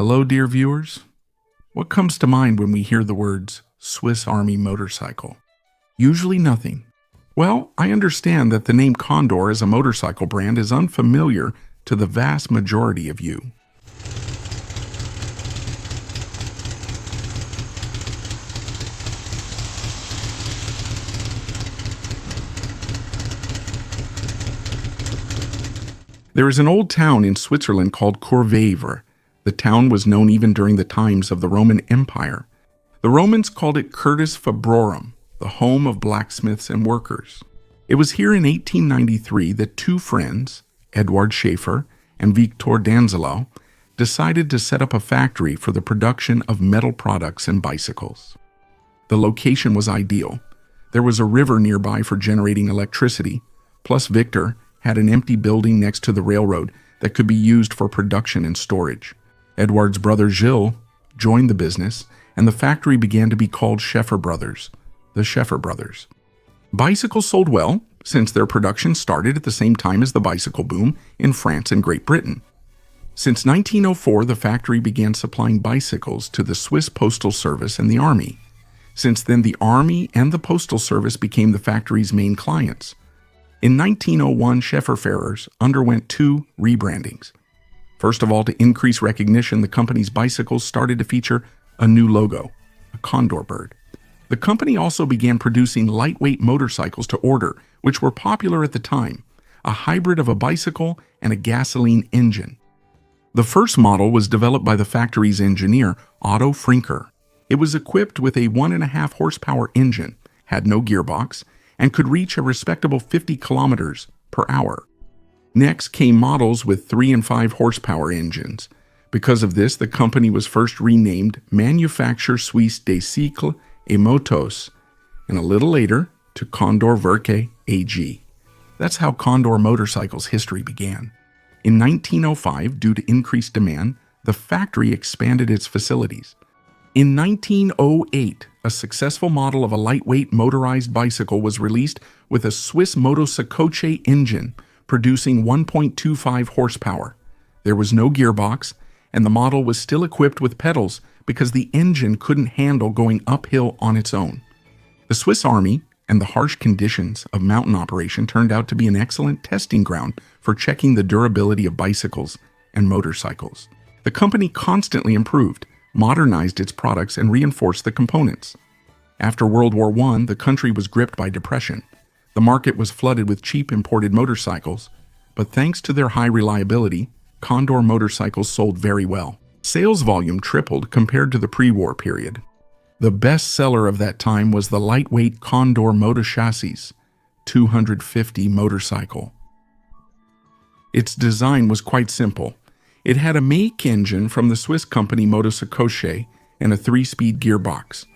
Hello, dear viewers. What comes to mind when we hear the words Swiss Army motorcycle? Usually nothing. Well, I understand that the name Condor as a motorcycle brand is unfamiliar to the vast majority of you. There is an old town in Switzerland called Courveyvre. The town was known even during the times of the Roman Empire. The Romans called it Curtis Fabrorum, the home of blacksmiths and workers. It was here in 1893 that two friends, Eduard Schaefer and Victor Danzelau, decided to set up a factory for the production of metal products and bicycles. The location was ideal. There was a river nearby for generating electricity, plus Victor had an empty building next to the railroad that could be used for production and storage. Edouard's brother Gilles joined the business, and the factory began to be called Schaefer Brothers, the Schaefer Brothers. Bicycles sold well, since their production started at the same time as the bicycle boom in France and Great Britain. Since 1904, the factory began supplying bicycles to the Swiss Postal Service and the Army. Since then, the Army and the Postal Service became the factory's main clients. In 1901, Schaefer Fahrers underwent two rebrandings. First of all, to increase recognition, the company's bicycles started to feature a new logo, a condor bird. The company also began producing lightweight motorcycles to order, which were popular at the time, a hybrid of a bicycle and a gasoline engine. The first model was developed by the factory's engineer, Otto Frinker. It was equipped with a 1.5 horsepower engine, had no gearbox, and could reach a respectable 50 kilometers per hour. Next came models with 3 and 5 horsepower engines. Because of this, the company was first renamed Manufacture Suisse des Cycles et Motos, and a little later to Condor Werke AG. That's how Condor Motorcycles' history began. In 1905, due to increased demand, the factory expanded its facilities. In 1908, a successful model of a lightweight motorized bicycle was released with a Swiss motocycoche engine, producing 1.25 horsepower. There was no gearbox, and the model was still equipped with pedals because the engine couldn't handle going uphill on its own. The Swiss Army and the harsh conditions of mountain operation turned out to be an excellent testing ground for checking the durability of bicycles and motorcycles. The company constantly improved, modernized its products, and reinforced the components. After World War I, the country was gripped by depression. The market was flooded with cheap imported motorcycles, but thanks to their high reliability, Condor motorcycles sold very well. Sales volume tripled compared to the pre-war period. The best seller of that time was the lightweight Condor Motochassis 250 motorcycle. Its design was quite simple. It had a make engine from the Swiss company Motocycoche and a 3-speed gearbox.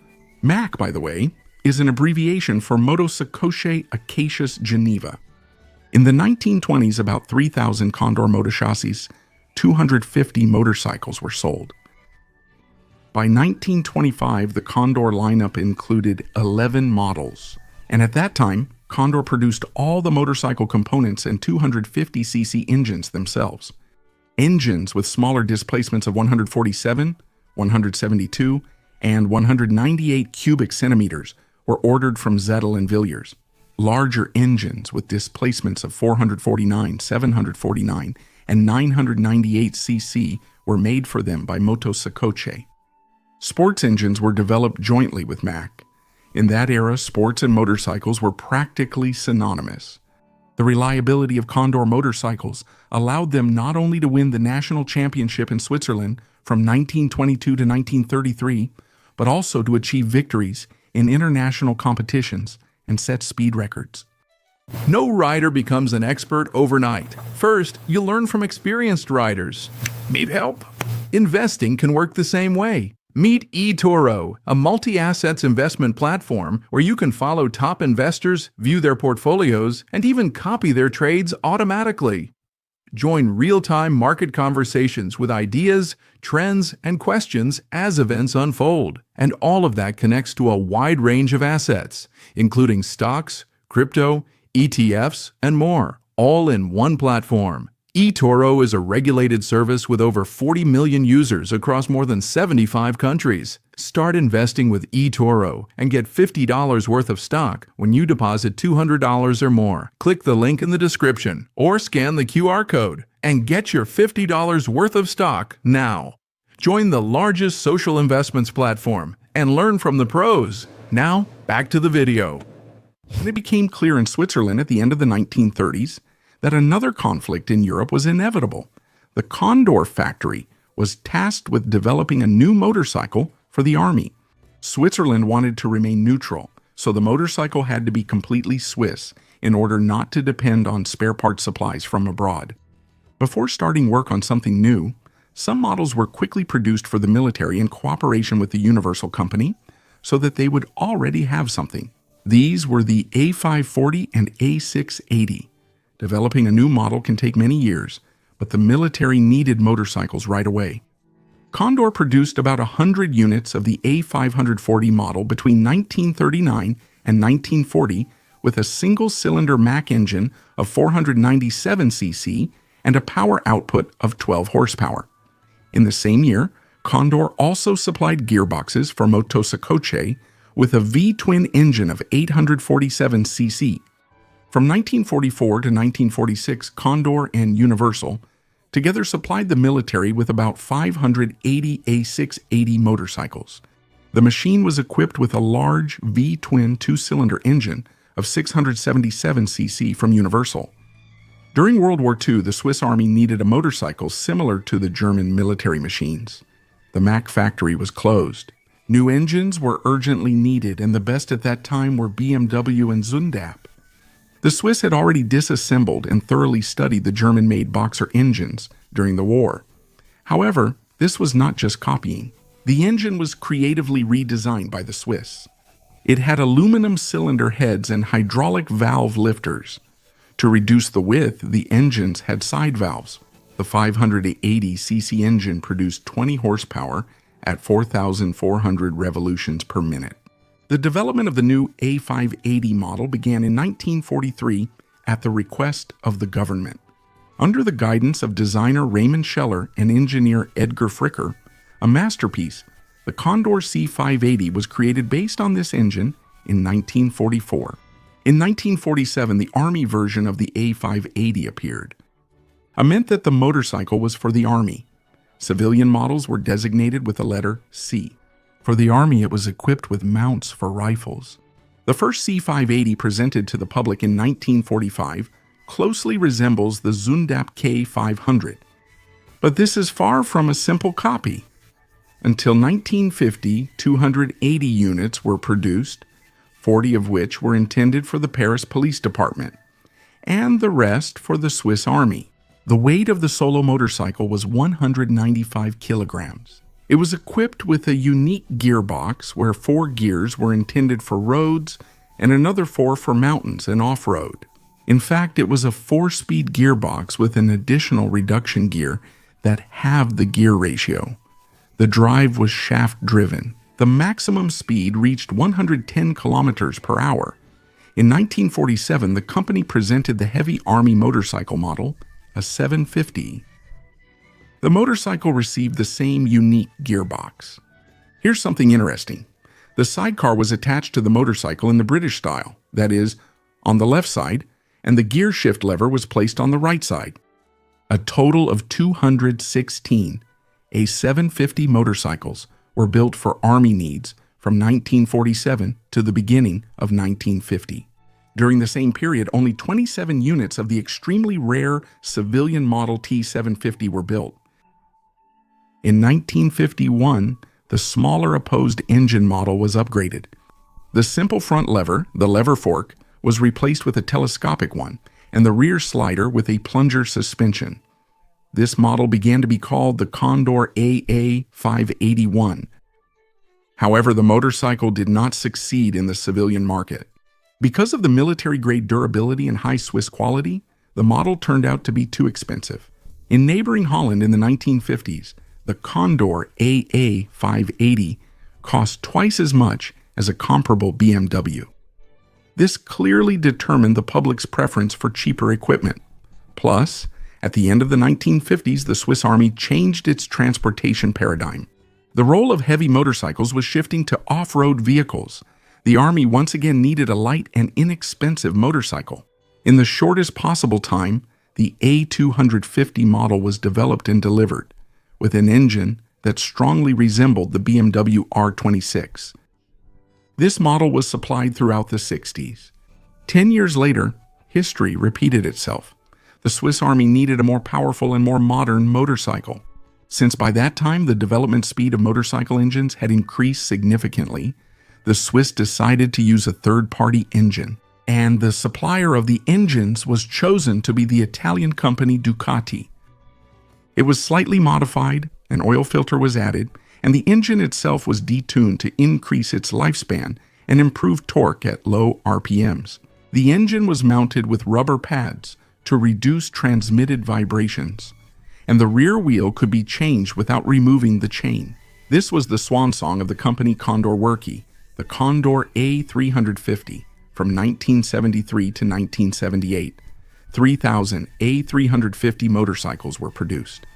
MAC, by the way, is an abbreviation for Motocycoche Acacius Geneva. In the 1920s, about 3,000 Condor Motochassis, 250 motorcycles were sold. By 1925, the Condor lineup included 11 models, and at that time, Condor produced all the motorcycle components and 250cc engines themselves. Engines with smaller displacements of 147, 172, and 198 cubic centimeters were ordered from Zettel and Villiers. Larger engines with displacements of 449, 749, and 998 cc were made for them by Motocycoche. Sports engines were developed jointly with MAC. In that era, sports and motorcycles were practically synonymous. The reliability of Condor motorcycles allowed them not only to win the national championship in Switzerland from 1922 to 1933, but also to achieve victories in international competitions and set speed records. No rider becomes an expert overnight. First, you learn from experienced riders. Need help? Investing can work the same way. Meet eToro, a multi-assets investment platform where you can follow top investors, view their portfolios, and even copy their trades automatically. Join real-time market conversations with ideas, trends, and questions as events unfold. And all of that connects to a wide range of assets, including stocks, crypto, ETFs, and more, all in one platform. eToro is a regulated service with over 40 million users across more than 75 countries. Start investing with eToro and get $50 worth of stock when you deposit $200 or more. Click the link in the description or scan the QR code and get your $50 worth of stock now. Join the largest social investments platform and learn from the pros. Now, back to the video. And it became clear in Switzerland at the end of the 1930s that another conflict in Europe was inevitable. The Condor factory was tasked with developing a new motorcycle for the army. Switzerland wanted to remain neutral, so the motorcycle had to be completely Swiss in order not to depend on spare part supplies from abroad. Before starting work on something new, some models were quickly produced for the military in cooperation with the Universal Company so that they would already have something. These were the A540 and A680. Developing a new model can take many years, but the military needed motorcycles right away. Condor produced about 100 units of the A540 model between 1939 and 1940 with a single-cylinder Mack engine of 497 cc and a power output of 12 horsepower. In the same year, Condor also supplied gearboxes for motocoche with a V-twin engine of 847 cc. From 1944 to 1946, Condor and Universal together supplied the military with about 580 A680 motorcycles. The machine was equipped with a large V-twin two-cylinder engine of 677 cc from Universal. During World War II, the Swiss Army needed a motorcycle similar to the German military machines. The Mack factory was closed. New engines were urgently needed, and the best at that time were BMW and Zundap. The Swiss had already disassembled and thoroughly studied the German-made Boxer engines during the war. However, this was not just copying. The engine was creatively redesigned by the Swiss. It had aluminum cylinder heads and hydraulic valve lifters. To reduce the width, the engines had side valves. The 580 cc engine produced 20 horsepower at 4,400 revolutions per minute. The development of the new A580 model began in 1943 at the request of the government. Under the guidance of designer Raymond Scheller and engineer Edgar Fricker, a masterpiece, the Condor C580 was created based on this engine in 1944. In 1947, the Army version of the A580 appeared. It meant that the motorcycle was for the Army. Civilian models were designated with the letter C. For the Army, it was equipped with mounts for rifles. The first C580 presented to the public in 1945 closely resembles the Zundap K500. But this is far from a simple copy. Until 1950, 280 units were produced, 40 of which were intended for the Paris Police Department, and the rest for the Swiss Army. The weight of the solo motorcycle was 195 kilograms. It was equipped with a unique gearbox where 4 gears were intended for roads and another 4 for mountains and off-road. In fact, it was a 4-speed gearbox with an additional reduction gear that halved the gear ratio. The drive was shaft-driven. The maximum speed reached 110 kilometers per hour. In 1947, the company presented the heavy Army motorcycle model, a 750. The motorcycle received the same unique gearbox. Here's something interesting. The sidecar was attached to the motorcycle in the British style, that is, on the left side, and the gear shift lever was placed on the right side. A total of 216 A750 motorcycles were built for Army needs from 1947 to the beginning of 1950. During the same period, only 27 units of the extremely rare civilian Model T750 were built. In 1951, the smaller opposed engine model was upgraded. The simple front lever, the lever fork, was replaced with a telescopic one, and the rear slider with a plunger suspension. This model began to be called the Condor AA581. However, the motorcycle did not succeed in the civilian market. Because of the military-grade durability and high Swiss quality, the model turned out to be too expensive. In neighboring Holland in the 1950s, the Condor AA580 cost twice as much as a comparable BMW. This clearly determined the public's preference for cheaper equipment. Plus, At the end of the 1950s, the Swiss Army changed its transportation paradigm. The role of heavy motorcycles was shifting to off-road vehicles. The Army once again needed a light and inexpensive motorcycle. In the shortest possible time, the A250 model was developed and delivered, with an engine that strongly resembled the BMW R26. This model was supplied throughout the 60s. 10 years later, history repeated itself. The Swiss Army needed a more powerful and more modern motorcycle. Since by that time the development speed of motorcycle engines had increased significantly, the Swiss decided to use a third-party engine, and the supplier of the engines was chosen to be the Italian company Ducati. It was slightly modified, an oil filter was added, and the engine itself was detuned to increase its lifespan and improve torque at low RPMs. The engine was mounted with rubber pads to reduce transmitted vibrations, and the rear wheel could be changed without removing the chain. This was the swan song of the company Condor WWII, the Condor A350, from 1973 to 1978. 3,000 A350 motorcycles were produced.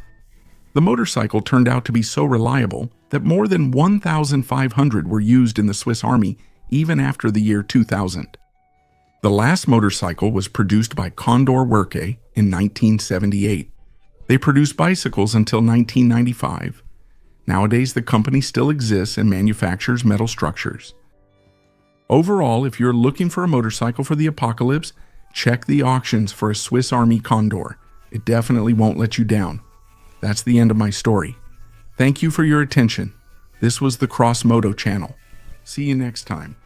The motorcycle turned out to be so reliable that more than 1,500 were used in the Swiss Army even after the year 2000. The last motorcycle was produced by Condor WWII in 1978. They produced bicycles until 1995. Nowadays, the company still exists and manufactures metal structures. Overall, if you're looking for a motorcycle for the apocalypse, check the auctions for a Swiss Army Condor. It definitely won't let you down. That's the end of my story. Thank you for your attention. This was the Cross Moto channel. See you next time.